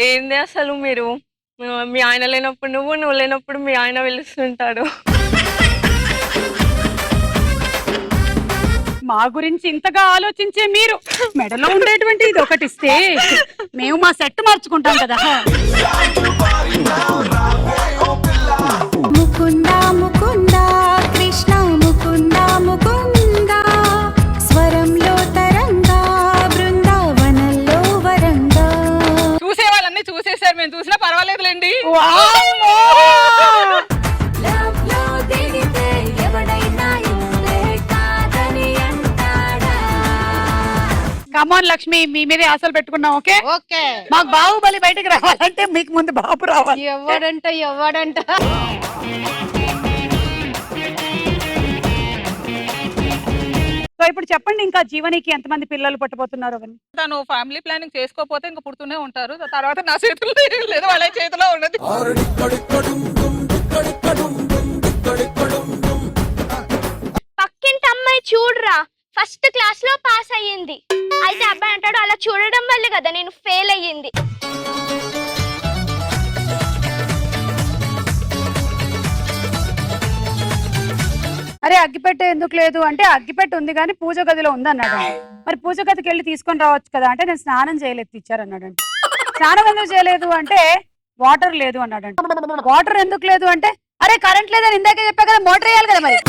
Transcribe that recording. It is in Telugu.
ఏంది అసలు మీరు? మీ ఆయన లేనప్పుడు నువ్వు లేనప్పుడు మీ ఆయన పిలుస్తుంటాడు. మా గురించి ఇంతగా ఆలోచించే మీరు మెడలో ఉండేటువంటి ఇది ఒకటిస్తే మేము మా సెట్ మార్చుకుంటాం కదా. ముకుందా ముకుందా కృష్ణ ముకుందా ముకుందా స్వరంలో తరంగా బృందావనంలో వరంగా. చూసే వాళ్ళన్నీ చూసేసారు, మేము చూసినా పర్వాలేదులేండి. వామ్మో! లవ్ లో దిగితే ఎవడైనా ఇల్లే కాదని అంటాడా. కమాన్ లక్ష్మి, మీ మీదే ఆశలు పెట్టుకున్నాం. Okay okay. మాకు బాహుబలి బయటకు రావాలంటే మీకు ముందు బాబు రావాలి. ఎవడంట సో ఇప్పుడు చెప్పండి, ఇంకా జీవనికి ఎంతమంది పిల్లలు పట్టబోతున్నారు అవన్నీ? తను ఫ్యామిలీ ప్లానింగ్ చేసుకోకపోతే ఇంకా పుడుతూనే ఉంటారు. తర్వాత నా చేతుల్లో ఏం లేదు, వాళ్ళ చేతిలో ఉన్నది. పక్కింటి అమ్మాయి చూడరా ఫస్ట్ క్లాస్ లో పాస్ అయ్యింది. అయితే అబ్బాయి అంటాడు అలా చూడడం వల్ల కదా నేను ఫెయిల్ అయ్యింది. అరే అగ్గిపెట్టె ఎందుకు లేదు అంటే అగ్గిపెట్టె ఉంది కానీ పూజ గదిలో ఉంది అన్నాడు. మరి పూజ గదికి వెళ్ళి తీసుకొని రావచ్చు కదా అంటే నేను స్నానం చేయలేదు ఇచ్చారన్నాడు. స్నానం ఎందుకు చేయలేదు అంటే వాటర్ లేదు అన్నాడు. వాటర్ ఎందుకు లేదు అంటే అరే కరెంట్ లేదని ఇందాకే చెప్పా కదా, మోటార్ వేయాలి కదా మరి.